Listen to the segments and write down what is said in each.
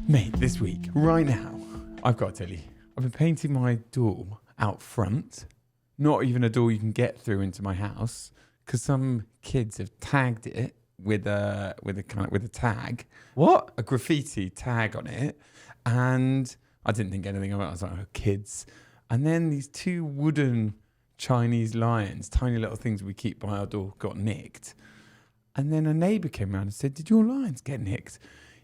Mate, this week, right now, I've got to tell you, I've been painting my door out front. Not even a door you can get through into my house, because some kids have tagged it with a tag. What? A graffiti tag on it. And I didn't think anything about it. I was like, oh, kids. And then these two wooden Chinese lions, tiny little things we keep by our door, got nicked. And then a neighbour came around and said, did your lions get nicked?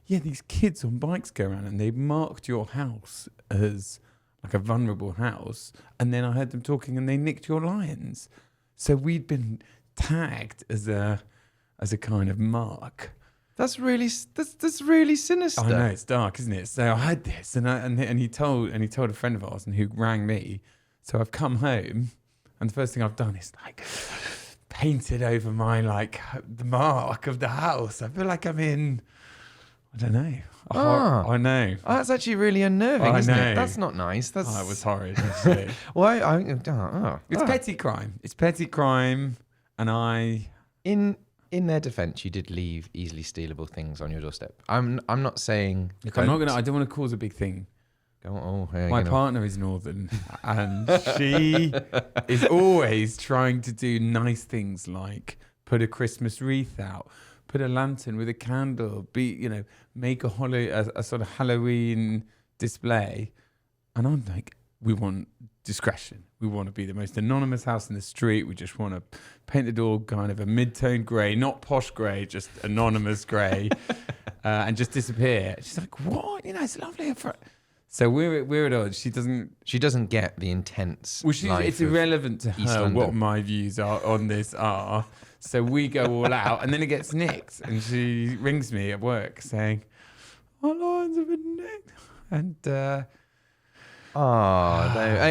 Yeah, these kids on bikes go around and they marked your house as like a vulnerable house. And then I heard them talking and they nicked your lions. So we'd been tagged as a kind of mark. That's really sinister. I know, it's dark, isn't it? So I heard this and he told a friend of ours and who rang me. So I've come home and the first thing I've done is like painted over my the mark of the house. I feel like I'm in, I don't know. I know. Oh, that's actually really unnerving, isn't it? That's not nice. It was horrid. Actually. Why? It's petty crime. It's petty crime, and I. In their defence, you did leave easily stealable things on your doorstep. I'm not saying. Look, I don't want to cause a big thing. My partner is northern, and she is always trying to do nice things like put a Christmas wreath out. Put a lantern with a candle, make a sort of Halloween display. And I'm like, we want discretion. We want to be the most anonymous house in the street. We just want to paint the door kind of a mid-tone grey, not posh grey, just anonymous grey, and just disappear. She's like, what? It's lovely. So we're at odds. She doesn't get the intense. Well, it's irrelevant to her what my views on this are. So we go all out, and then it gets nicked. And she rings me at work saying, "Our lions have been nicked." And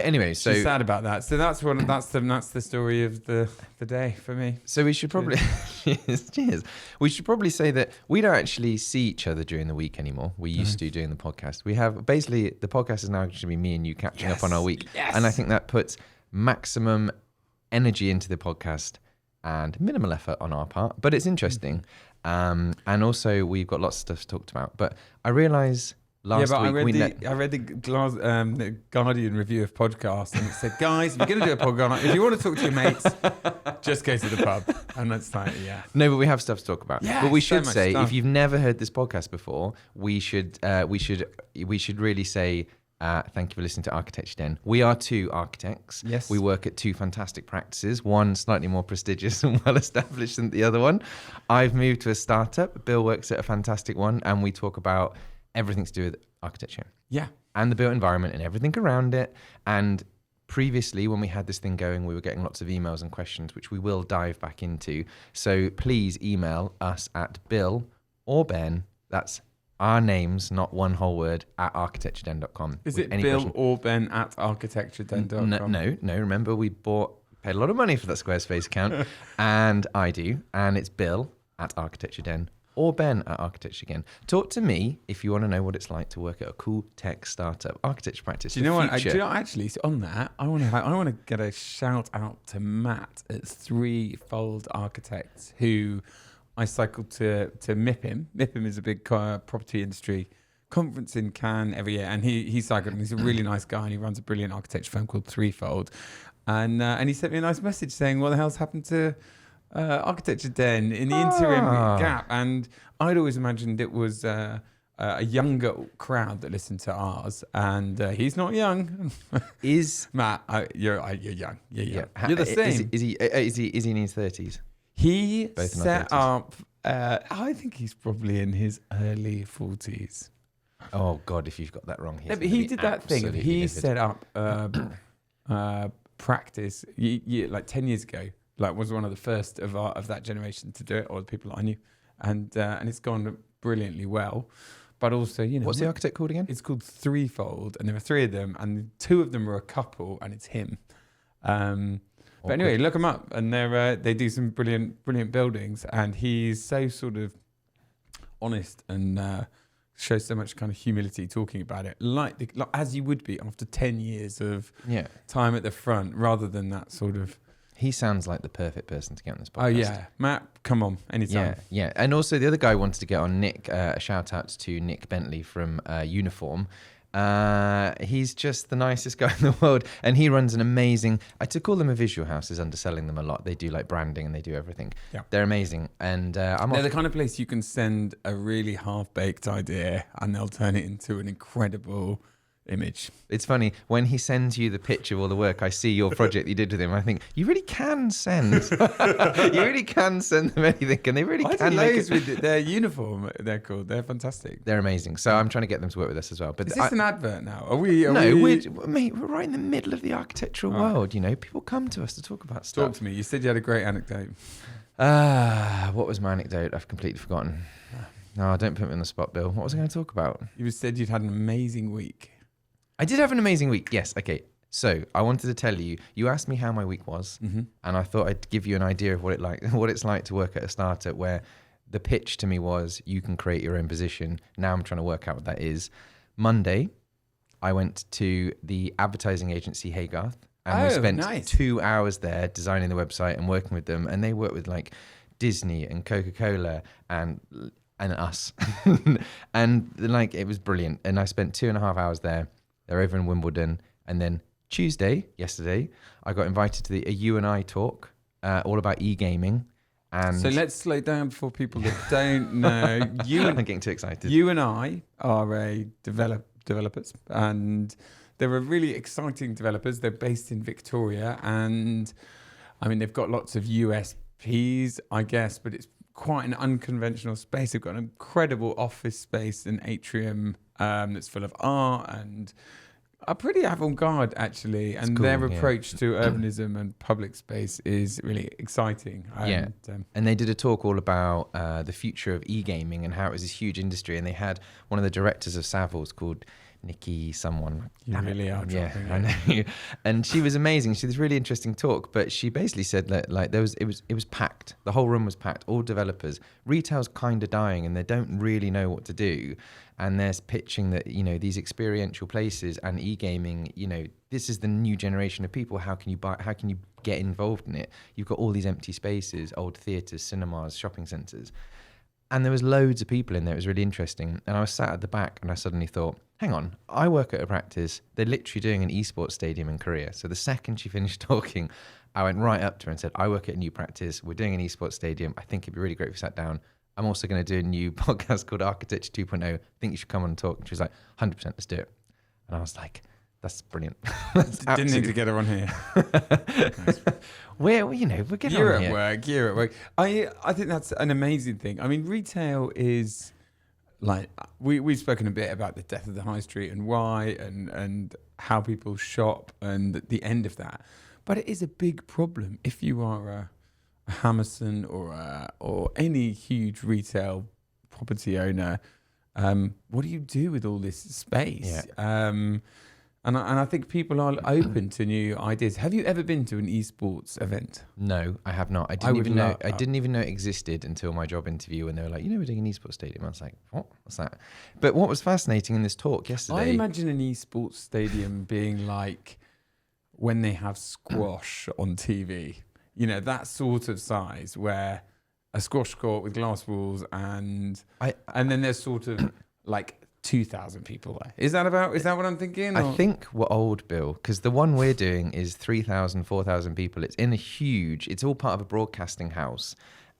anyway, so she's sad about that. So that's the story of the day for me. So we should probably cheers. We should probably say that we don't actually see each other during the week anymore. We used to doing the podcast. We have basically the podcast is now going to be me and you catching up on our week, and I think that puts maximum energy into the podcast and minimal effort on our part, but it's interesting. And also we've got lots of stuff to talk about. But I realise last week I read the Guardian review of podcasts, and it said, guys, if you're going to do a podcast, if you want to talk to your mates, just go to the pub. And that's like, yeah. No, but we have stuff to talk about. Yeah, but we should say, stuff. If you've never heard this podcast before, we should really say, thank you for listening to Architecture Den. We are two architects. Yes. We work at two fantastic practices, one slightly more prestigious and well-established than the other one. I've moved to a startup. Bill works at a fantastic one, and we talk about everything to do with architecture. Yeah. And the built environment and everything around it. And previously, when we had this thing going, we were getting lots of emails and questions, which we will dive back into. So please email us at Bill or Ben. That's our names, not one whole word, at architectureden.com. Is it Bill or Ben at architectureden.com? No. Remember, we paid a lot of money for that Squarespace account, and I do. And it's Bill at architectureden or Ben at architectureden. Talk to me if you want to know what it's like to work at a cool tech startup, architecture practice. Do you know what? Actually, on that, I want to get a shout out to Matt at Threefold Architects, who I cycled to Mipim. Mipim is a big property industry conference in Cannes every year, and he cycled, and he's a really nice guy, and he runs a brilliant architecture firm called Threefold. And he sent me a nice message saying, what the hell's happened to Architecture Den in the interim gap? And I'd always imagined it was a younger crowd that listened to ours, and he's not young. Is Matt? You're young. You're young. You're the same. Is he in his 30s? He set up, I think he's probably in his early 40s. Oh, God, if you've got that wrong. But he did that thing. He set up practice like 10 years ago. Like, was one of the first of that generation to do it, or the people I knew. And it's gone brilliantly well. But also, What's the architect called again? It's called Threefold, and there are three of them, and two of them are a couple, and it's him. But anyway, look them up, and they do some brilliant buildings, and he's so sort of honest and shows so much kind of humility talking about it, like as you would be after 10 years of time at the front, rather than that sort of He sounds like the perfect person to get on this podcast. Oh yeah, Matt, come on, anytime. Yeah. And also the other guy wanted to get on, Nick. A shout out to Nick Bentley from Uniform. He's just the nicest guy in the world, and he runs an amazing. To call them a visual house is underselling them a lot. They do like branding and they do everything. Yeah, they're amazing, and they're the kind of place you can send a really half-baked idea, and they'll turn it into an incredible image. It's funny when he sends you the picture of all the work. I see your project you did with him. I think you really can send. You really can send them anything, and they really can make it. With their uniform. They're cool. They're fantastic. They're amazing. So I'm trying to get them to work with us as well. But is this an advert now? Are we? Mate, we're right in the middle of the architectural world. You know, people come to us to talk about stuff. Talk to me. You said you had a great anecdote. What was my anecdote? I've completely forgotten. No, don't put me on the spot, Bill. What was I going to talk about? You said you'd had an amazing week. I did have an amazing week. Yes. Okay. So I wanted to tell you. You asked me how my week was, and I thought I'd give you an idea of what it's like to work at a startup where the pitch to me was you can create your own position. Now I'm trying to work out what that is. Monday, I went to the advertising agency Haygarth, and we spent 2 hours there designing the website and working with them. And they work with like Disney and Coca-Cola and us, and like it was brilliant. And I spent 2.5 hours there. They're over in Wimbledon. And then yesterday, I got invited to a You and I talk all about e-gaming. And so let's slow down for people that don't know. I'm getting too excited. You and I are developers, and they're really exciting developers. They're based in Victoria, and I mean, they've got lots of USPs, I guess, but it's quite an unconventional space. They've got an incredible office space, an atrium that's full of art and are pretty avant-garde, actually. And cool, their approach to urbanism and public space is really exciting. And they did a talk all about the future of e-gaming and how it was this huge industry. And they had one of the directors of Savills called Nikki someone. You really are. Yeah, I know. And she was amazing. She did this really interesting talk, but she basically said that like it was packed. The whole room was packed. All developers. Retail's kind of dying, and they don't really know what to do. And there's pitching that, you know, these experiential places and e-gaming, you know, this is the new generation of people. How can you get involved in it? You've got all these empty spaces, old theatres, cinemas, shopping centres. And there was loads of people in there. It was really interesting. And I was sat at the back and I suddenly thought, hang on, I work at a practice. They're literally doing an esports stadium in Korea. So the second she finished talking, I went right up to her and said, I work at a new practice. We're doing an esports stadium. I think it'd be really great if we sat down. I'm also going to do a new podcast called Architecture 2.0. I think you should come on and talk. And she was like, 100%, let's do it. And I was like, that's brilliant. Didn't need to get her on here. Nice. We're getting You're on at here. work. You're at work. I think that's an amazing thing. I mean, retail is like we've spoken a bit about the death of the high street and why and how people shop and the end of that. But it is a big problem if you are a Hammerson or any huge retail property owner. What do you do with all this space? Yeah. And I think people are open to new ideas. Have you ever been to an esports event? No, I have not. I didn't even know it existed until my job interview when they were like, we're doing an esports stadium. I was like, what? What's that? But what was fascinating in this talk yesterday... I imagine an esports stadium being like when they have squash on TV. You know, that sort of size where a squash court with glass walls and then there's sort of like 2,000 people there. Is that what I'm thinking? I think we're old, Bill, because the one we're doing is 3,000, 4,000 people. It's it's all part of a broadcasting house.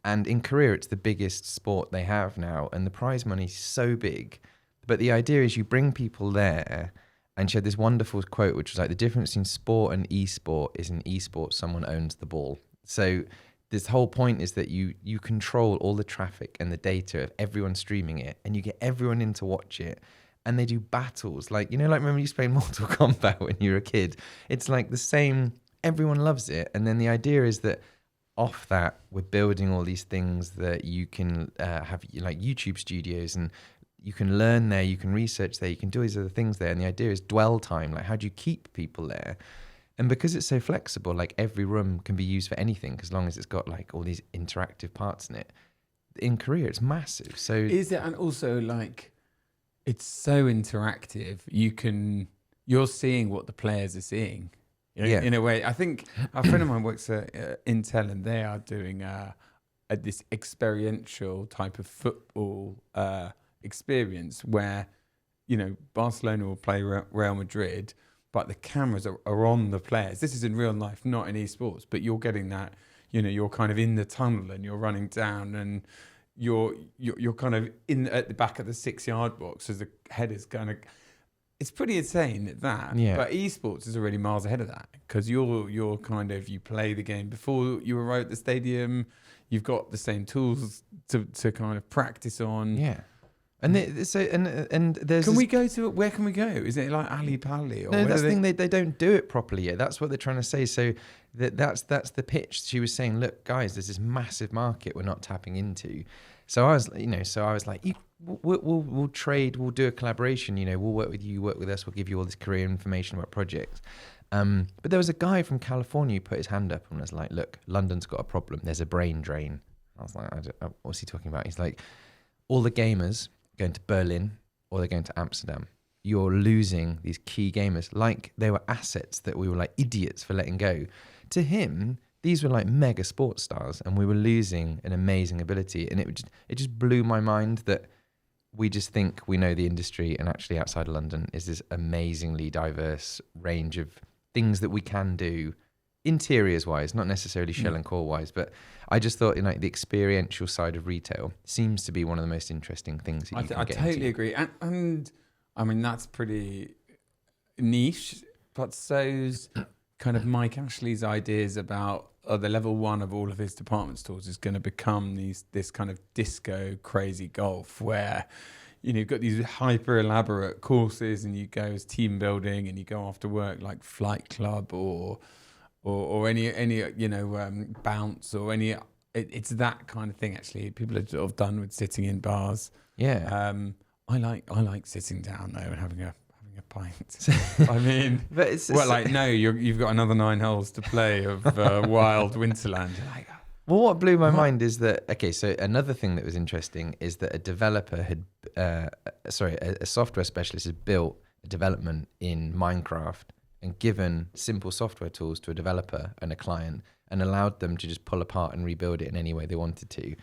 And in Korea, it's the biggest sport they have now. And the prize money is so big. But the idea is you bring people there. And she had this wonderful quote, which was like, the difference between sport and e-sport is in e-sport, someone owns the ball. So this whole point is that you control all the traffic and the data of everyone streaming it, and you get everyone in to watch it. And they do battles. Like remember you used to play Mortal Kombat when you were a kid? It's like the same, everyone loves it. And then the idea is that off that, we're building all these things that you can have, like YouTube studios, and you can learn there, you can research there, you can do these other things there. And the idea is dwell time. Like, how do you keep people there? And because it's so flexible, like every room can be used for anything as long as it's got like all these interactive parts in it. In Korea, it's massive. So is it? And also like, it's so interactive. You're seeing what the players are seeing. In a way. I think a friend of mine works at Intel, and they are doing this experiential type of football experience where, Barcelona will play Real Madrid, but the cameras are on the players. This is in real life, not in esports, but you're getting that, you're kind of in the tunnel and you're running down and you're kind of at the back of the 6-yard box as the header's going to. It's pretty insane that. Yeah. But esports is already miles ahead of that, because you're kind of, you play the game before you arrive at the stadium. You've got the same tools to kind of practice on. Yeah. And there's. Where can we go? Is it like Ali Pali? No, that's the thing. They don't do it properly yet. That's what they're trying to say. So that's the pitch. She was saying, look, guys, there's this massive market we're not tapping into. So I was like, we'll trade, we'll do a collaboration. We'll work with you, work with us. We'll give you all this career information about projects. But there was a guy from California who put his hand up and was like, look, London's got a problem. There's a brain drain. I was like, what's he talking about? He's like, all the gamers going to Berlin or they're going to Amsterdam. You're losing these key gamers like they were assets that we were like idiots for letting go. To him, these were like mega sports stars, and we were losing an amazing ability. And it just blew my mind that we just think we know the industry, and actually outside of London is this amazingly diverse range of things that we can do, interiors wise, not necessarily shell and core wise. But I just thought, the experiential side of retail seems to be one of the most interesting things that you can get into. I totally agree, and I mean that's pretty niche, but so's kind of Mike Ashley's ideas about the level 1 of all of his department stores is going to become this kind of disco crazy golf where you've got these hyper elaborate courses, and you go as team building, and you go after work like Flight Club or any bounce or any. It's that kind of thing. Actually, people are sort of done with sitting in bars. Yeah. I like sitting down though and having a pint. I mean, but it's you've got another 9 holes to play of Wild Winterland. Like, well, what blew my mind is that, so another thing that was interesting is that a developer had, a software specialist had built a development in Minecraft and given simple software tools to a developer and a client and allowed them to just pull apart and rebuild it in any way they wanted to.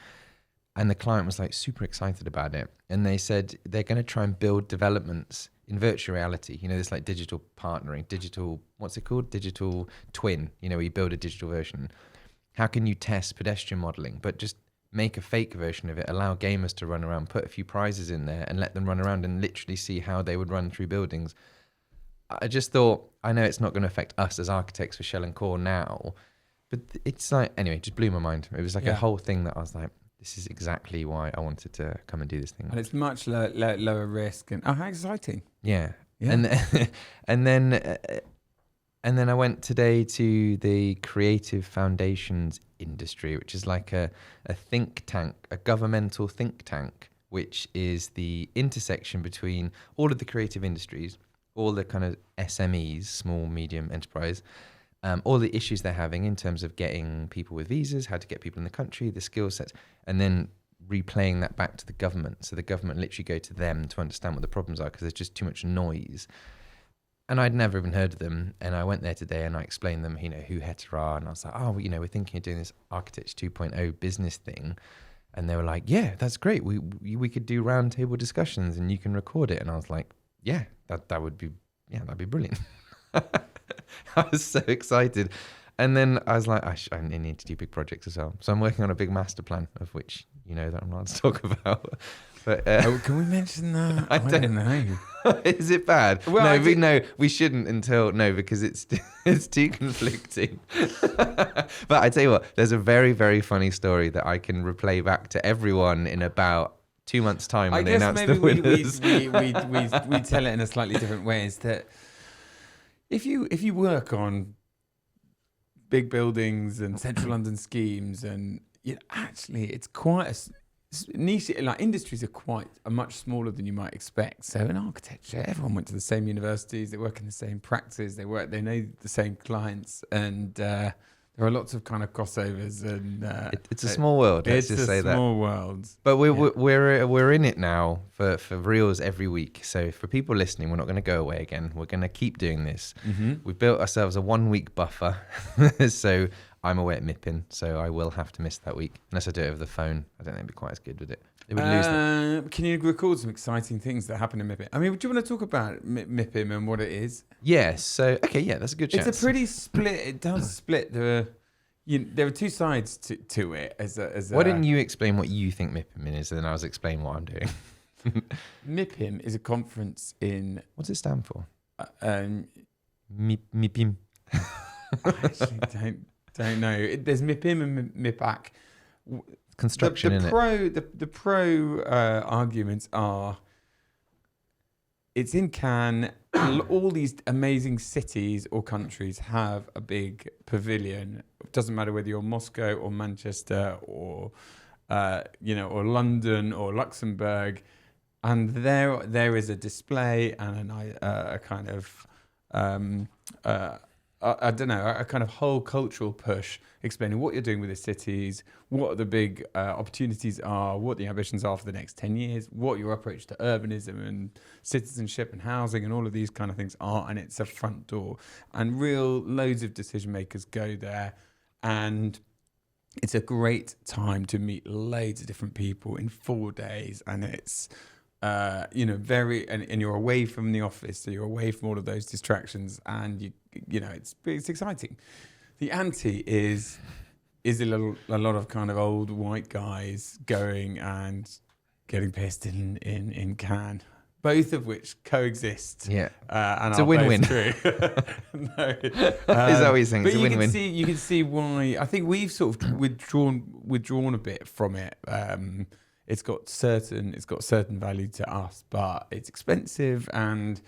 And the client was like super excited about it. And they said they're going to try and build developments in virtual reality. This like digital partnering, what's it called? Digital twin, where you build a digital version. How can you test pedestrian modeling, but just make a fake version of it, allow gamers to run around, put a few prizes in there and let them run around and literally see how they would run through buildings. I just thought, I know it's not going to affect us as architects for Shell and Core now, but it's like, anyway, it just blew my mind. It was like a whole thing that I was like, this is exactly why I wanted to come and do this thing. And it's much lower risk, and how exciting! Yeah. And then I went today to the Creative Foundations industry, which is like a think tank, a governmental think tank, which is the intersection between all of the creative industries, all the kind of SMEs, small, medium enterprise, all the issues they're having in terms of getting people with visas, how to get people in the country, the skill sets, and then replaying that back to the government. So the government literally go to them to understand what the problems are, because there's just too much noise. And I'd never even heard of them. And I went there today and I explained them, who HETA are. And I was like, we're thinking of doing this Architecture 2.0 business thing. And they were like, yeah, that's great. We could do roundtable discussions and you can record it. And I was like, yeah, that'd be brilliant. I was so excited. And then I was like, I need to do big projects as well. So I'm working on a big master plan, of which that I'm not allowed to talk about. But can we mention that? I don't know. Is it bad? Well, we shouldn't because it's too conflicting. But I tell you what, there's a very, very funny story that I can replay back to everyone in about 2 months' time when they announce the winners. we tell it in a slightly different way. Is that if you work on big buildings and central London schemes, and actually it's quite a niche, like industries are much smaller than you might expect. So in architecture, everyone went to the same universities, they work in the same practices, they know the same clients, and there are lots of kind of crossovers, and it's a small world. Let's just say that. It's a small world. But we're in it now for reels every week. So for people listening, we're not going to go away again. We're going to keep doing this. Mm-hmm. We've built ourselves a 1 week buffer. So I'm away at Mipim, so I will have to miss that week unless I do it over the phone. I don't think I'd be quite as good with it. It would lose that. Can you record some exciting things that happen in Mipim? I mean, do you want to talk about Mipim and what it is? Yeah. So that's a good chance. It's a pretty split. It does split there are two sides to it. Why didn't you explain what you think Mipim is, and then I'll explain what I'm doing. Mipim is a conference in. What's it stand for? Mipim. I actually don't know. There's Mipim and Mipac. Construction. The pro arguments are. It's in Cannes. All these amazing cities or countries have a big pavilion. It doesn't matter whether you're Moscow or Manchester or or London or Luxembourg, and there is a display and a kind of I don't know, a kind of whole cultural push explaining what you're doing with the cities, what the big opportunities are, what the ambitions are for the next 10 years, what your approach to urbanism and citizenship and housing and all of these kind of things are. And it's a front door. And loads of decision makers go there. And it's a great time to meet loads of different people in 4 days. And it's, and you're away from the office, so you're away from all of those distractions, and it's exciting. The anti is a lot of kind of old white guys going and getting pissed in Cannes, both of which coexist. Yeah, and it's a win-win. True. No, is that what you're saying? It's a win-win. You can see why. I think we've sort of withdrawn a bit from it. It's got certain value to us, but it's expensive, and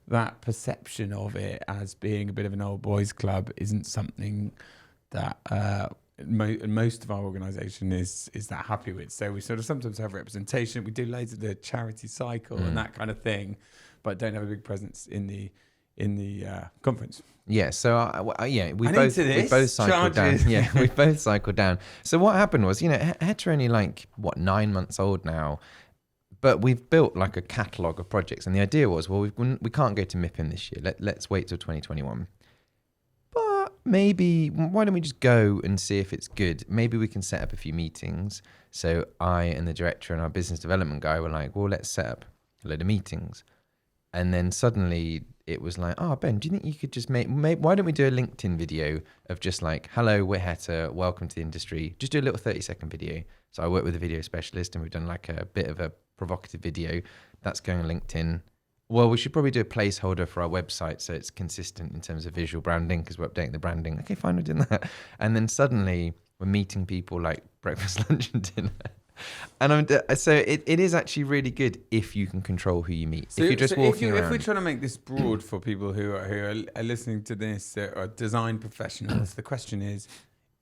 that perception of it as being a bit of an old boys club isn't something that most of our organisation is that happy with. So we sort of sometimes have representation. We do loads of the charity cycle and that kind of thing, but don't have a big presence in the conference. Yeah, so we both cycled down. Yeah, we both cycled down. So what happened was, Het are only 9 months old now, but we've built like a catalogue of projects, and the idea was, well, we can't go to Mipim this year. Let's wait till 2021. But maybe why don't we just go and see if it's good? Maybe we can set up a few meetings. So I and the director and our business development guy were like, well, let's set up a load of meetings, and then suddenly it was like, Ben, do you think you could just why don't we do a LinkedIn video of just like, hello, we're Het, welcome to the industry. Just do a little 30-second video. So I work with a video specialist, and we've done like a bit of a provocative video that's going on LinkedIn. Well, we should probably do a placeholder for our website so it's consistent in terms of visual branding, because we're updating the branding. Okay, fine, we're doing that. And then suddenly we're meeting people like breakfast, lunch and dinner. And so it is actually really good if you can control who you meet. So if you're just walking around. If we're trying to make this broad for people who are listening to this, are design professionals, the question is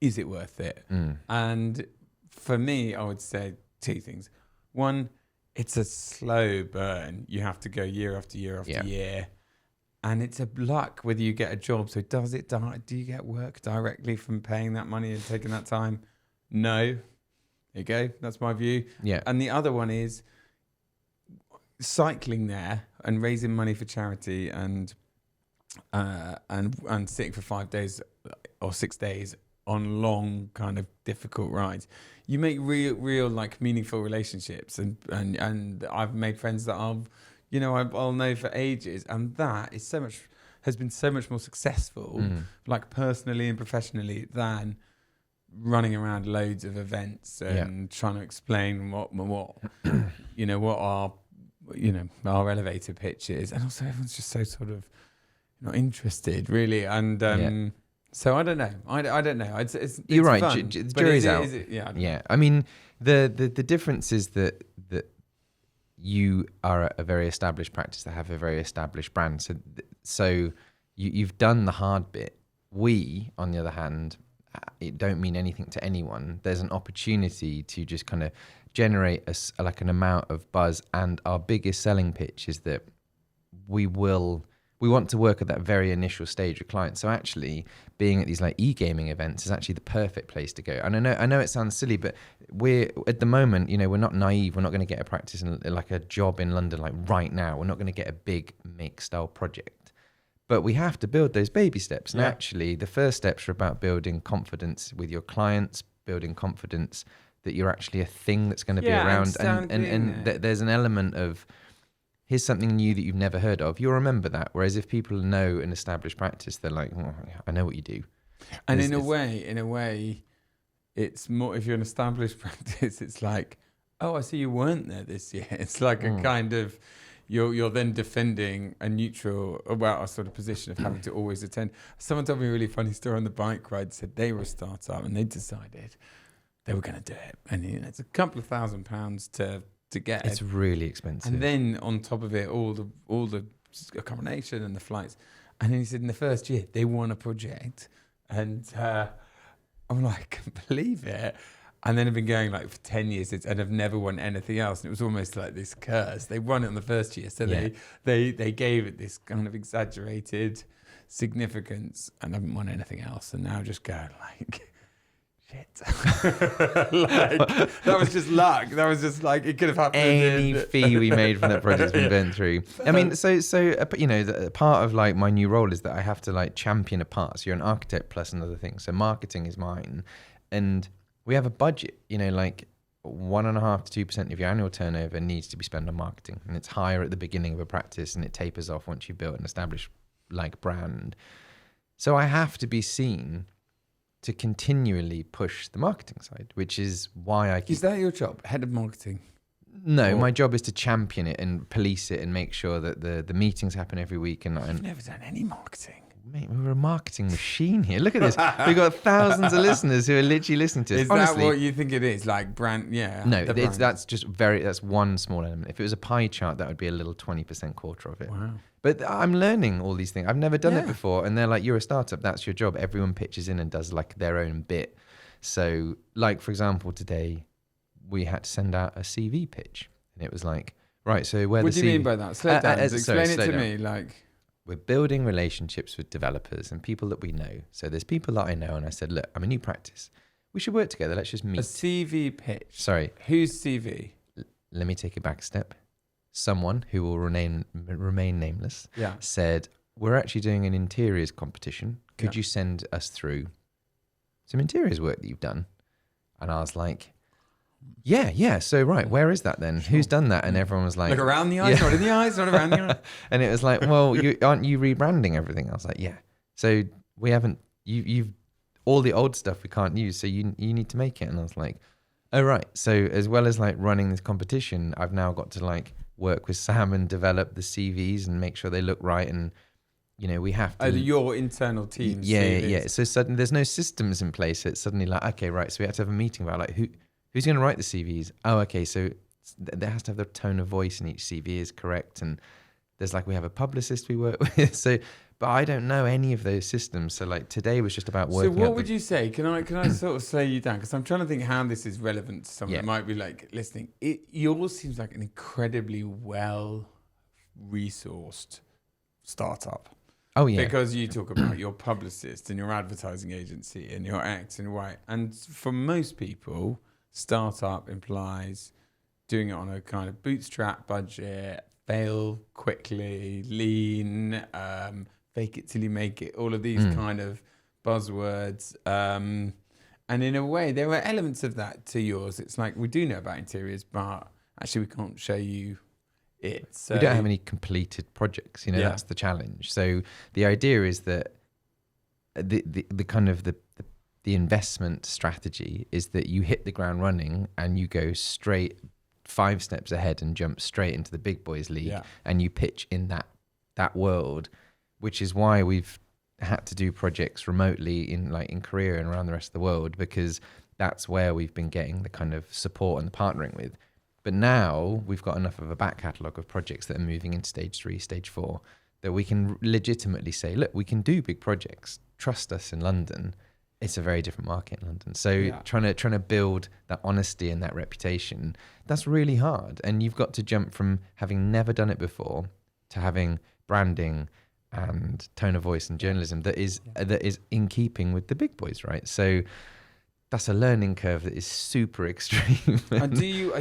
it worth it? And for me, I would say two things. One, it's a slow burn. You have to go year after year after year. And it's a luck whether you get a job. So do you get work directly from paying that money and taking that time? No. There you go. That's my view. Yeah. And the other one is cycling there and raising money for charity and sitting for 5 days or 6 days on long kind of difficult rides. You make real like meaningful relationships, and I've made friends that I'll know for ages, and that has been so much more successful, like personally and professionally, than running around loads of events and trying to explain what our elevator pitch is, and also everyone's just so sort of not interested really, and so I don't know. I don't know. It's you're right. Fun, the jury's out. Yeah. I mean, the difference is that you are a very established practice that have a very established brand. So you've done the hard bit. We, on the other hand, it don't mean anything to anyone. There's an opportunity to just kind of generate an amount of buzz, and our biggest selling pitch is that we will we want to work at that very initial stage with clients. So actually being at these like e-gaming events is actually the perfect place to go. And I know it sounds silly, but we're at the moment, we're not naive. We're not going to get a practice in like a job in London, like right now. We're not going to get a big make style project, but we have to build those baby steps. And actually the first steps are about building confidence with your clients, building confidence that you're actually a thing that's going to be around. And there's an element of, here's something new that you've never heard of. You'll remember that. Whereas if people know an established practice, they're like, oh, I know what you do. And in a way, it's more, if you're an established practice, it's like, oh, I see you weren't there this year. It's like a kind of, you're then defending a neutral, a sort of position of having to always attend. Someone told me a really funny story on the bike ride, said they were a startup and they decided they were going to do it. And it's a couple of £1,000 to get. It's really expensive. And then on top of it, all the accommodation and the flights. And then he said in the first year, they won a project. And I'm like, I can't believe it. And then I've been going like for 10 years and I've never won anything else. And it was almost like this curse. They won it on the first year. So they gave it this kind of exaggerated significance and haven't won anything else. And now just go like, shit. That was just luck. That was just like, it could have happened. Any fee we made from that project's been burnt through. I mean, so the part of like my new role is that I have to like champion a part. So you're an architect plus another thing. So marketing is mine. And we have a budget, like 1.5% to 2% of your annual turnover needs to be spent on marketing. And it's higher at the beginning of a practice and it tapers off once you've built an established like brand. So I have to be seen to continually push the marketing side, which is why I keep... Is that your job, head of marketing? No, my job is to champion it and police it and make sure that the meetings happen every week. And I've never done any marketing. Mate, we're a marketing machine here. Look at this. We've got thousands of listeners who are literally listening to us. Is honestly, that what you think it is? Like brand, yeah. No, that's one small element. If it was a pie chart, that would be a little 20% quarter of it. Wow. But I'm learning all these things. I've never done it before. And they're like, you're a startup, that's your job. Everyone pitches in and does like their own bit. So like, for example, today we had to send out a CV pitch. And it was like, right, so where what do you mean by that? Slow down. Explain it to me. Like, we're building relationships with developers and people that we know. So there's people that I know, and I said, look, I'm a new practice. We should work together. Let's just meet. A CV pitch. Sorry. Whose CV? Let me take it back a step. Someone who will remain nameless said, we're actually doing an interiors competition. Could you send us through some interiors work that you've done? And I was like, yeah. So, right, where is that then? Sure. Who's done that? And everyone was like... Look around the eyes, not in the eyes, not around the eyes. And it was like, well, aren't you rebranding everything? I was like, yeah. So we haven't... You've all the old stuff we can't use, so you need to make it. And I was like, oh, right. So as well as like running this competition, I've now got to like work with Sam and develop the CVs and make sure they look right. And, we have to... your internal team. Yeah. So suddenly there's no systems in place. So it's suddenly like, okay, right. So we have to have a meeting about like who's going to write the CVs? Oh, okay. So there has to have the tone of voice in each CV is correct. And there's like, we have a publicist we work with. So, but I don't know any of those systems. So like today was just about working. So what would you say? Can I sort of slow you down? Because I'm trying to think how this is relevant to someone that might be like listening. Yours seems like an incredibly well resourced startup. Oh yeah. Because you talk about your publicist and your advertising agency and your acting right. And for most people, startup implies doing it on a kind of bootstrap budget, fail quickly, lean, fake it till you make it, all of these kind of buzzwords. And in a way, there were elements of that to yours. It's like, we do know about interiors, but actually we can't show you it. So we don't have any completed projects, that's the challenge. So the idea is that the kind of the investment strategy is that you hit the ground running and you go straight 5 steps ahead and jump straight into the big boys league and you pitch in that world, which is why we've had to do projects remotely in Korea and around the rest of the world, because that's where we've been getting the kind of support and the partnering with. But now we've got enough of a back catalogue of projects that are moving into stage 3, stage 4, that we can legitimately say, look, we can do big projects. Trust us in London. It's a very different market in London. So trying to build that honesty and that reputation, that's really hard. And you've got to jump from having never done it before to having branding and tone of voice and journalism that is in keeping with the big boys, right? So that's a learning curve that is super extreme. And do you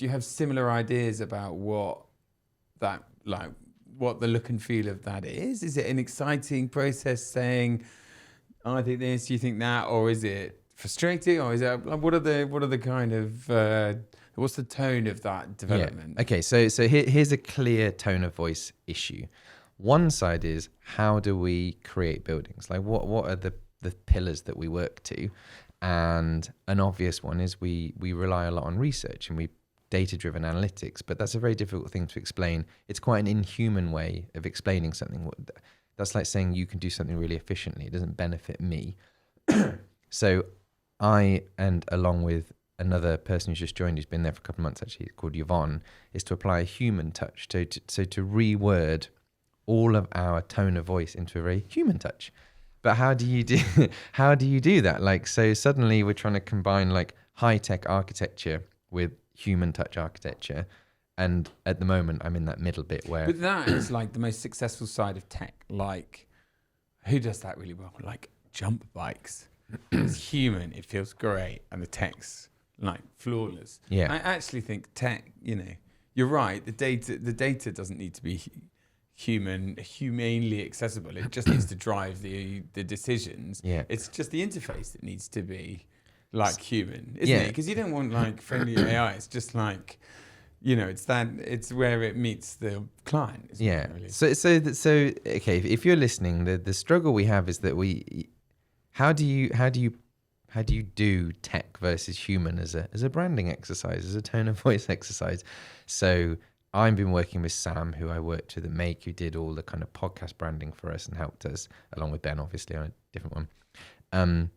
have similar ideas about what the look and feel of that is? Is it an exciting process saying, oh, I think this, you think that, or is it frustrating, or is it what are the kind of what's the tone of that development? Yeah. Okay, so here's a clear tone of voice issue. One side is, how do we create buildings? Like what are the pillars that we work to? And an obvious one is we rely a lot on research and we data-driven analytics, but that's a very difficult thing to explain. It's quite an inhuman way of explaining something. That's like saying you can do something really efficiently. It doesn't benefit me. So I, and along with another person who's just joined, who's been there for a couple of months actually, called Yvonne, is to apply a human touch. So to reword all of our tone of voice into a very human touch. But how do you do that? Like, so suddenly we're trying to combine like high-tech architecture with human touch architecture. And at the moment, I'm in that middle bit where... But that is like the most successful side of tech. Like, who does that really well? Like jump bikes. It's human. It feels great. And the tech's like flawless. Yeah. I actually think tech, you're right. The data doesn't need to be humanely accessible. It just needs to drive the decisions. Yeah. It's just the interface that needs to be like human, isn't it? Because you don't want like friendly AI. It's just like, it's where it meets the client. Yeah. Really. So okay, if you're listening, the struggle we have is that how do you do tech versus human as a branding exercise, as a tone of voice exercise? So I've been working with Sam, who I worked with at Make, who did all the kind of podcast branding for us and helped us, along with Ben, obviously, on a different one.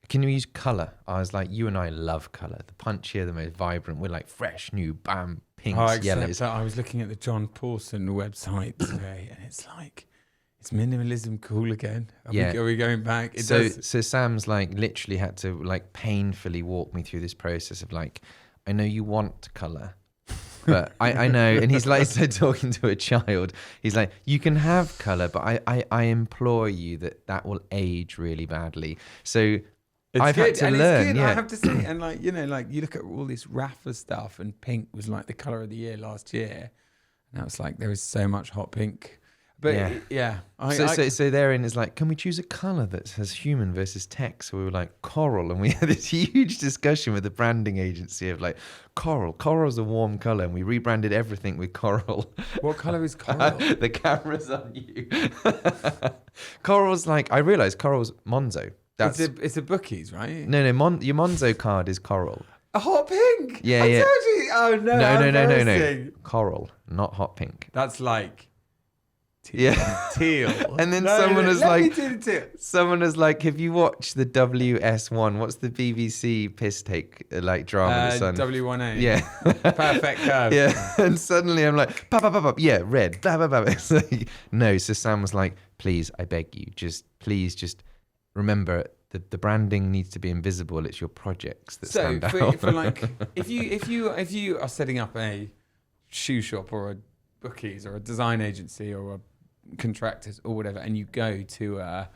Can you use colour? I was like, you and I love colour. The punchier, the most vibrant. We're like fresh, new, bam, pinks, yellows. I was looking at the John Pawson website today, and it's like, is minimalism cool again? Are we going back? So Sam's like literally had to like painfully walk me through this process of like, I know you want colour, but I know, and he's like, so talking to a child, he's like, you can have colour, but I implore you that will age really badly. So I've had to learn. It's good, yeah. I have to say, and like, you look at all this Rafa stuff, and pink was like the colour of the year last year. And I was like, there is so much hot pink. But yeah. So therein is like, can we choose a colour that says human versus tech? So we were like, coral. And we had this huge discussion with the branding agency of like, coral. Coral's a warm colour. And we rebranded everything with coral. What colour is coral? The camera's on you. Coral's like, I realised coral's Monzo. It's a bookies, right? No, your Monzo card is coral. A hot pink? Yeah, I told you. Oh, no. No. Coral, not hot pink. That's like... Teal. And then someone was like, have you watched the WS1? What's the BBC piss take like drama? W1A. Yeah. Perfect curve. Yeah. And suddenly I'm like, yeah, red. Blah, blah, blah. It's like, no. So Sam was like, please, I beg you, just remember the branding needs to be invisible. It's your projects that stand out. For like, if you are setting up a shoe shop or a bookies or a design agency or a contractors or whatever, and you go to a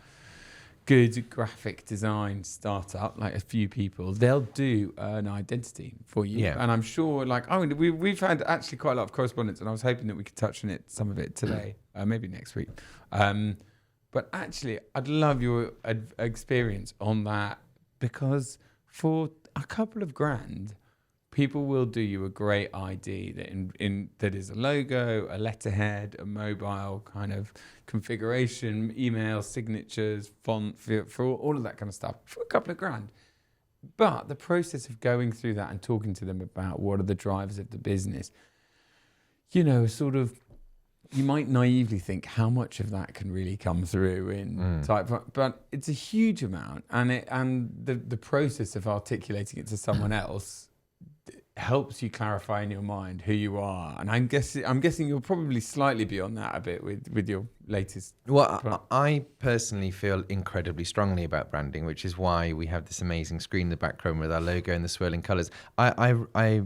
good graphic design startup, like a few people, they'll do an identity for you. Yeah. And I'm sure, like, we've had actually quite a lot of correspondence, and I was hoping that we could touch on some of it today, maybe next week. But actually, I'd love your experience on that, because for a couple of grand, people will do you a great ID that is a logo, a letterhead, a mobile kind of configuration, email, signatures, font, for all of that kind of stuff for a couple of grand. But the process of going through that and talking to them about what are the drivers of the business, sort of, you might naively think how much of that can really come through in type, but it's a huge amount, and the process of articulating it to someone else helps you clarify in your mind who you are. And I'm guessing you'll probably slightly be on that a bit with your latest. Well, I personally feel incredibly strongly about branding, which is why we have this amazing screen in the background with our logo and the swirling colours. I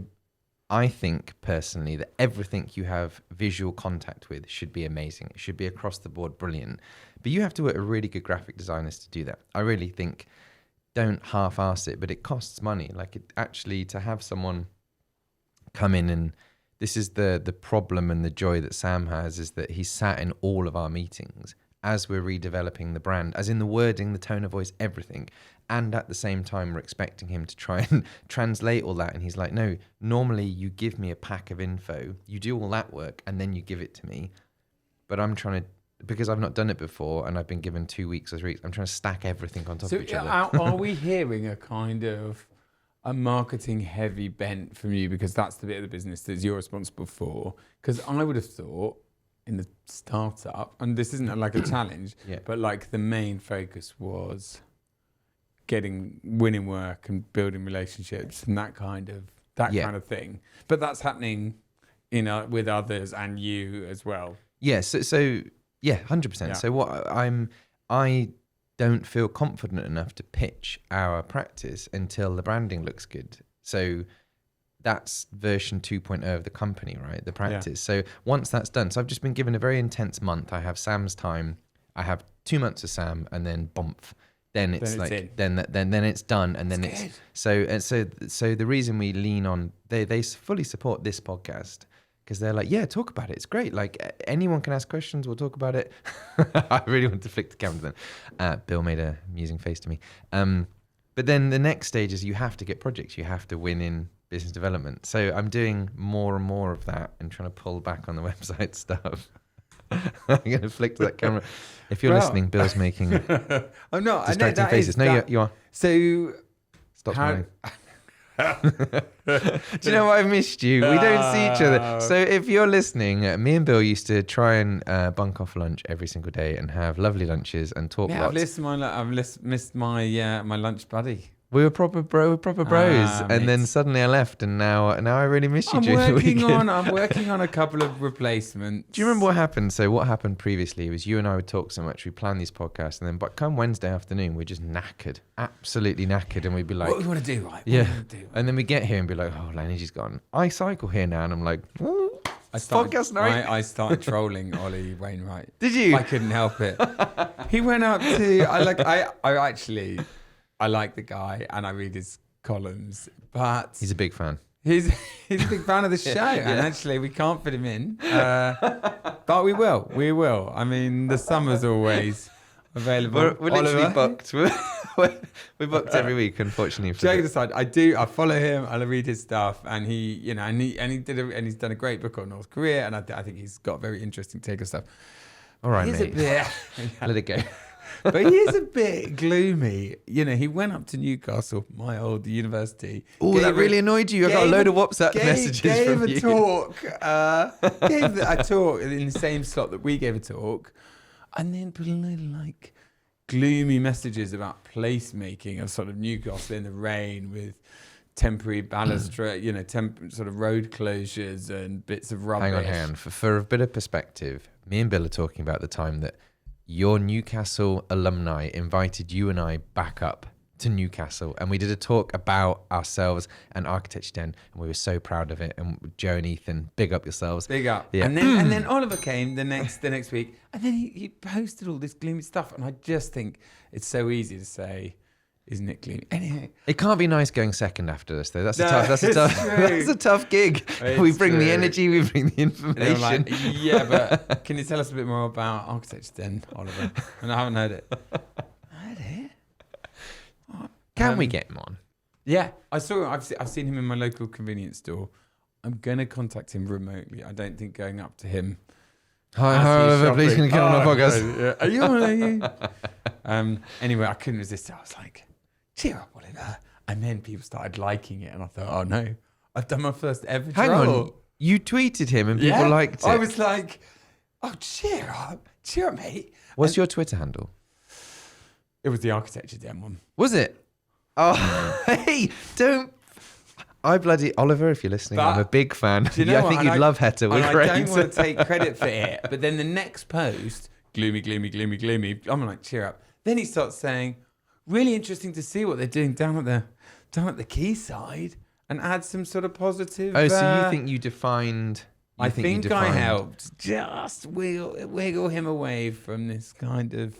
I think personally that everything you have visual contact with should be amazing. It should be across the board brilliant. But you have to work with really good graphic designers to do that. I really think don't half-ass it, but it costs money. Like it actually to have someone come in, and this is the problem and the joy that Sam has, is that he's sat in all of our meetings as we're redeveloping the brand, as in the wording, the tone of voice, everything. And at the same time, we're expecting him to try and translate all that. And he's like, no, normally you give me a pack of info, you do all that work, and then you give it to me. But I'm trying to, because I've not done it before and I've been given 2 weeks or 3 weeks, I'm trying to stack everything on top of each other. Are we hearing a kind of a marketing heavy bent from you, because that's the bit of the business that you're responsible for? Because I would have thought in the startup, and this isn't like a challenge, but like the main focus was winning work and building relationships and that kind of thing. But that's happening, with others and you as well. Yeah. So 100%. Yeah. So I don't feel confident enough to pitch our practice until the branding looks good. So that's version 2.0 of the company, right? The practice. Yeah. So once that's done, so I've just been given a very intense month. I have Sam's time. I have 2 months of Sam, and then bump. Then it's then it's done, and then it's so the reason we lean on they fully support this podcast, because they're like, yeah, talk about it. It's great. Like anyone can ask questions. We'll talk about it. I really want to flick the camera then. Bill made a amusing face to me. But then the next stage is you have to get projects. You have to win in business development. So I'm doing more and more of that and trying to pull back on the website stuff. I'm going to flick to that camera. If you're listening, Bill's making I'm not distracting faces. No, you are. So stop smiling. Do you know what? I've missed you. We don't see each other. So if you're listening, me and Bill used to try and bunk off lunch every single day and have lovely lunches and talk lots. I've missed my lunch buddy. We were proper bros, and then suddenly I left, and now I really miss you during the weekend. I'm working on a couple of replacements. Do you remember what happened? So what happened previously was you and I would talk so much, we planned these podcasts, and then but come Wednesday afternoon, we're just knackered, absolutely knackered, and we'd be like, what do we want to do, right? And then we get here and be like, oh, Laney's gone. I cycle here now, and I'm like, podcast night. I started trolling Ollie Wainwright. Did you? I couldn't help it. He went up to I like the guy and I read his columns, but he's a big fan. He's a big fan of the show, and actually we can't fit him in, but we will. I mean, the summer's always available. We're literally booked. We're booked every week, unfortunately. Joking aside, I follow him. I read his stuff, and he's done a great book on North Korea, and I think he's got a very interesting take of stuff. All right, mate. Let it go. But he is a bit gloomy. He went up to Newcastle, my old university. Oh, that really annoyed you. I got a load of WhatsApp messages from you. Gave a talk in the same slot that we gave a talk, and then put a load of gloomy messages about placemaking of sort of Newcastle in the rain with temporary balustrade, sort of road closures and bits of rubbish. Hang on. For a bit of perspective, me and Bill are talking about the time that your Newcastle alumni invited you and I back up to Newcastle, and we did a talk about ourselves and Architecture Den, and we were so proud of it. And Joe and Ethan, big up yourselves. Big up. Yeah. And then Oliver came the next week, and then he posted all this gloomy stuff, and I just think it's so easy to say, isn't it gloomy? Anyway, it can't be nice going second after this though. That's a tough gig. We bring the energy, we bring the information. But can you tell us a bit more about Architecture Den, Oliver? And I haven't heard it. Heard it? Can we get him on? Yeah, I've seen him in my local convenience store. I'm gonna contact him remotely. I don't think going up to him. Hi, Oliver. Please can you come on our podcast? No, Are you on? Are you? Anyway, I couldn't resist it. I was like, cheer up, Oliver. And then people started liking it, and I thought, oh no, I've done my first ever troll. Hang on, you tweeted him and people liked it. I was like, oh, cheer up, mate. What's your Twitter handle? It was the Architecture Den one. Was it? Oh, hey, don't. Oliver, if you're listening, I'm a big fan. Do you know I think you'd love Heta. We're great. I don't want to take credit for it, but then the next post, gloomy. I'm like, cheer up. Then he starts saying, really interesting to see what they're doing down at the quayside. and add some sort of positive. Oh, so you think you defined? I think I helped just wiggle him away from this kind of,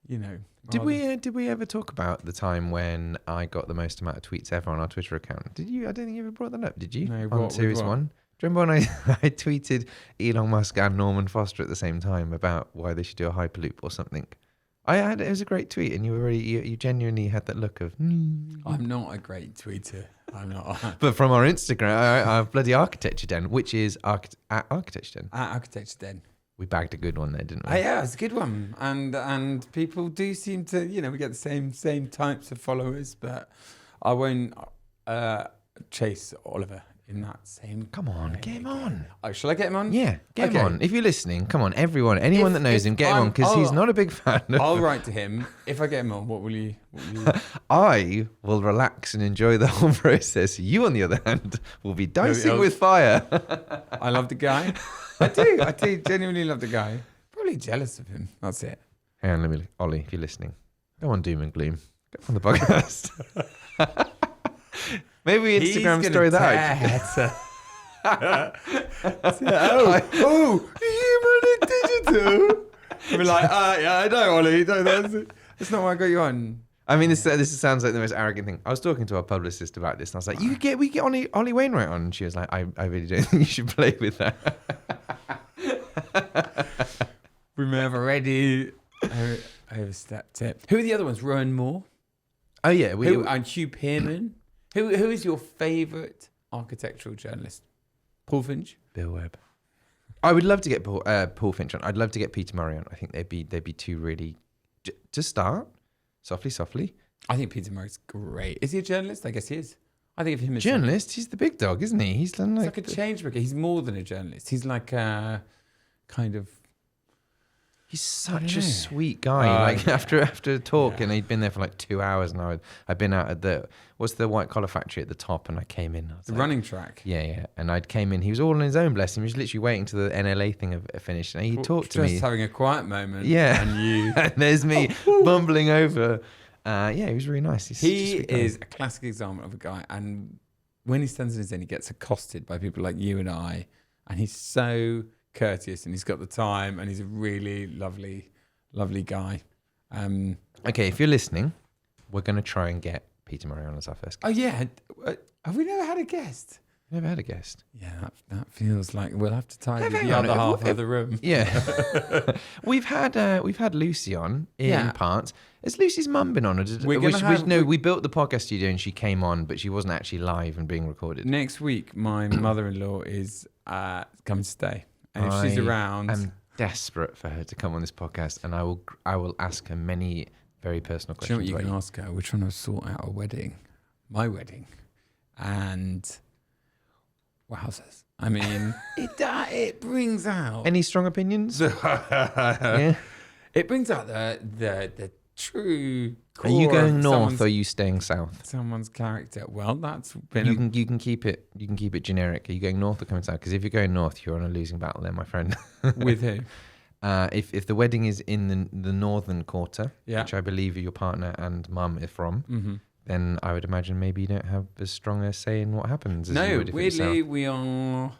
Did we ever talk about the time when I got the most amount of tweets ever on our Twitter account? Did you? I don't think you ever brought that up. Did you? No, on Series 1. Do you remember when I tweeted Elon Musk and Norman Foster at the same time about why they should do a Hyperloop or something? It was a great tweet, and you genuinely had that look of. I'm not a great tweeter. I'm not. But from our Instagram, our bloody Architecture Den, which is at Architecture Den. At Architecture Den. We bagged a good one there, didn't we? Yeah, it's a good one, and people do seem to, we get the same types of followers, but I won't chase Oliver in that same. Come on, get him on. Oh, shall I get him on? Yeah, get him on. If you're listening, come on, anyone that knows him, get him on, because he's not a big fan. I'll write to him. If I get him on, what will you? I will relax and enjoy the whole process. You, on the other hand, will be dicing with fire. I love the guy. I do genuinely love the guy. Probably jealous of him. That's it. Hang on, Ollie, if you're listening, go on doom and gloom. Get on the podcast. Maybe Instagram story that out. Human and digital. We're like, yeah, I know, Ollie. No, that's not why I got you on. I mean, this sounds like the most arrogant thing. I was talking to our publicist about this, and I was like, we get Ollie Wainwright on. And she was like, I really don't think you should play with that. We may have already overstepped it. Who are the other ones? Rowan Moore? Oh, yeah. And Hugh Pearman? Who is your favourite architectural journalist? Paul Finch? Bill Webb. I would love to get Paul Finch on. I'd love to get Peter Murray on. I think they'd be two really... To start, softly. I think Peter Murray's great. Is he a journalist? I guess he is. I think of him as... Journalist? He's the big dog, isn't he? He's like a change maker. He's more than a journalist. He's like a kind of... He's such a sweet guy. After a talk, and he'd been there for like 2 hours, and I'd been out at what's the white collar factory at the top, and I came in. The running track. Yeah. And I'd came in. He was all on his own, bless him. He was literally waiting to the NLA thing finished, and he talked to me. Just having a quiet moment. Yeah. And you. And there's me bumbling over. He was really nice. He is a classic example of a guy, and when he stands in his end, he gets accosted by people like you and I, and he's so courteous, and he's got the time, and he's a really lovely guy. Okay, if you're listening, we're going to try and get Peter Murray on as our first guest. Oh yeah, have we never had a guest? Never had a guest. Yeah, that feels like we'll have to tidy the other half of the room. Yeah, we've had Lucy on in parts. Has Lucy's mum been on? We built the podcast studio and she came on, but she wasn't actually live and being recorded. Next week, my mother-in-law is coming to stay. And if she's around, I'm desperate for her to come on this podcast, and I will ask her many very personal questions. Do you know what you can ask her? We're trying to sort out my wedding, and wowzers! I mean, it brings out any strong opinions. Yeah, it brings out the true. Are you going north or are you staying south? Someone's character. Well, that's been. You can keep it generic. Are you going north or coming south? Because if you're going north, you're on a losing battle there, my friend. With who? If the wedding is in the northern quarter, yeah, which I believe your partner and mum are from, then I would imagine maybe you don't have as strong a say in what happens. As you would if weirdly, we are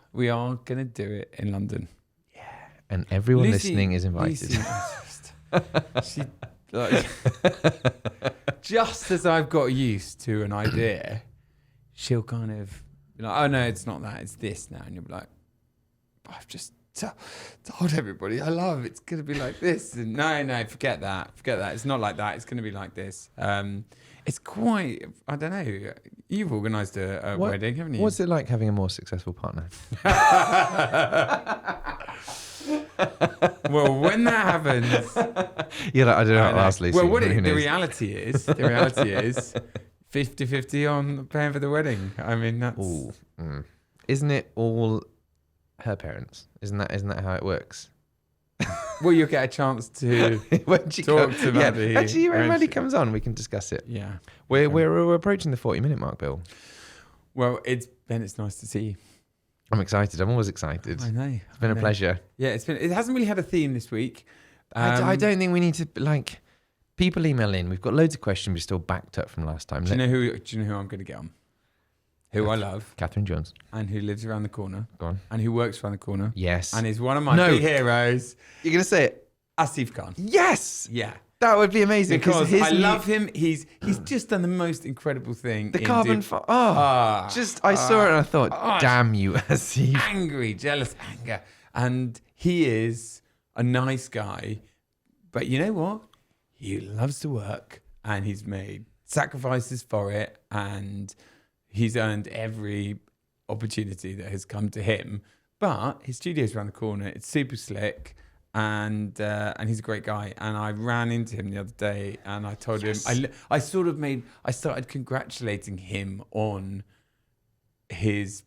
gonna do it in London. Yeah, and everyone listening is invited. She. Like, just as I've got used to an idea, she'll kind of be like, oh no, it's not that, it's this now. And you'll be like, I've just told everybody I love it's going to be like this. And no, forget that. It's not like that. It's going to be like this. It's quite, I don't know. You've organised a wedding, haven't you? What's it like having a more successful partner? Well, when that happens, you're like, I don't know how to ask Lucy. Well, the reality is 50-50 on paying for the wedding. I mean, that's Isn't it all her parents? Isn't that how it works? Well, you'll get a chance to talk to Maddie. Yeah. Actually, when Maddie comes on, we can discuss it. Yeah, we're approaching the 40-minute mark, Bill. Well, it's nice to see you. I'm excited. I'm always excited. I know. It's been a pleasure. Yeah, it hasn't really had a theme this week. I don't think we need to people email in. We've got loads of questions we're still backed up from last time. Do you know who I'm going to get on? who I love, Catherine Jones. and who lives around the corner, Go on. and who works around the corner, Yes. and is one of my No. big heroes, You're going to say it? Asif Khan. Yes. Yeah. That would be amazing. Because I love him. He's just done the most incredible thing. The carbon fiber. I saw it and I thought, damn you, Asif. Angry, jealous anger. And he is a nice guy. But you know what? He loves to work and he's made sacrifices for it. And he's earned every opportunity that has come to him. But his studio's around the corner. It's super slick. And he's a great guy. And I ran into him the other day and I told him, I started congratulating him on his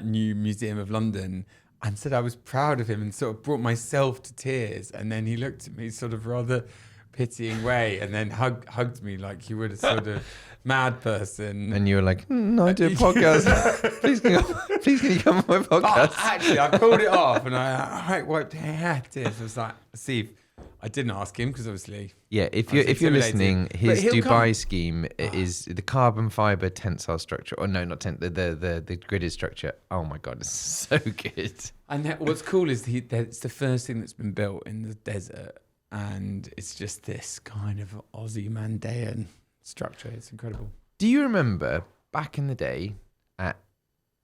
new Museum of London and said I was proud of him and sort of brought myself to tears. And then he looked at me sort of rather pitying way and then hugged me like you would a sort of mad person. And you were like, I do a podcast. Please can you come on my podcast? But actually, I pulled it off and I wiped tears. I was like, Steve, I didn't ask him because obviously... Yeah, if you're listening, his Dubai scheme is the carbon fiber tensile structure. Or no, not the gridded structure. Oh my God, it's so good. And what's cool is it's the first thing that's been built in the desert. And it's just this kind of Aussie Mandaean structure. It's incredible. Do you remember back in the day at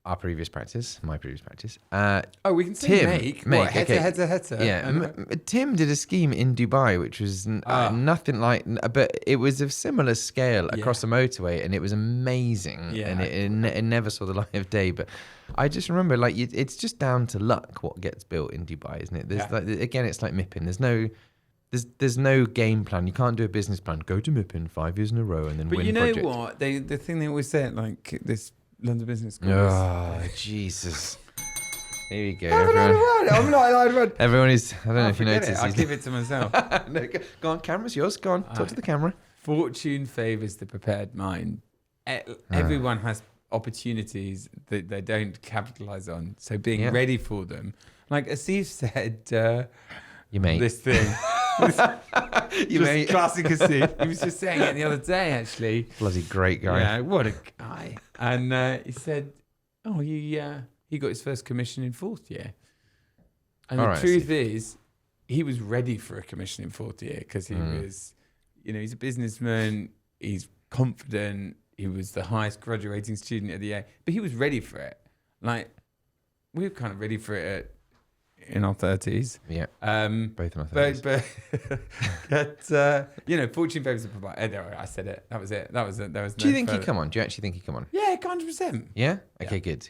my previous practice? We can say make. Heta. Yeah, Tim did a scheme in Dubai, which was nothing like, but it was of similar scale across the motorway, and it was amazing. Yeah, and it never saw the light of day. But I just remember, like, it's just down to luck what gets built in Dubai, isn't it? There's again, it's like Mipim. There's no game plan. You can't do a business plan. Go to Mipim 5 years in a row and then win project. But you know what? The thing they always say, like this London Business School. Oh, Jesus. Here we go. I'm not. Everyone is, I don't know if you noticed. I'll give it to myself. No, go on, camera's yours. Go on, talk to the camera. Fortune favours the prepared mind. Everyone has opportunities that they don't capitalise on. So being ready for them. Like Asif said... you mate. This thing. You mate. Classic Asif. He was just saying it the other day, actually. Bloody great guy. Yeah, what a guy. And he said, he got his first commission in fourth year. And the truth is, he was ready for a commission in fourth year because he was, he's a businessman. He's confident. He was the highest graduating student of the year. But he was ready for it. Like, we were kind of ready for it in our 30s. Yeah. Both in our 30s. But fortune favours the provider. I said it. That was it. There was Do you think he'd come on? Do you actually think he'd come on? Yeah, 100%. Yeah? Okay, good.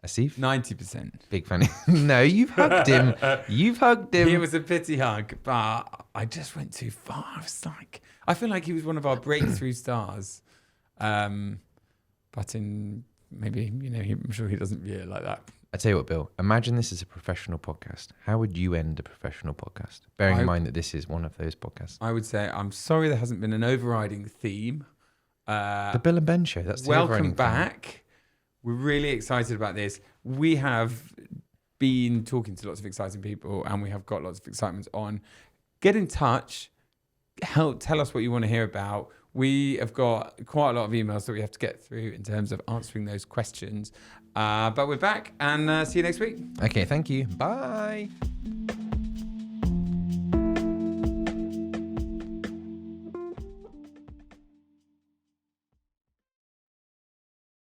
Asif? 90%. Big fan. No, you've hugged him. It was a pity hug, but I just went too far. I was like, I feel like he was one of our breakthrough stars. But in maybe, I'm sure he doesn't view it like that. I tell you what, Bill, imagine this is a professional podcast. How would you end a professional podcast? Bearing in mind that this is one of those podcasts. I would say, I'm sorry there hasn't been an overriding theme. The Bill and Ben Show. That's the welcome back. Theme. We're really excited about this. We have been talking to lots of exciting people and we have got lots of excitement on. Get in touch. Tell us what you want to hear about. We have got quite a lot of emails that we have to get through in terms of answering those questions. But we're back and see you next week. Okay, thank you. Bye.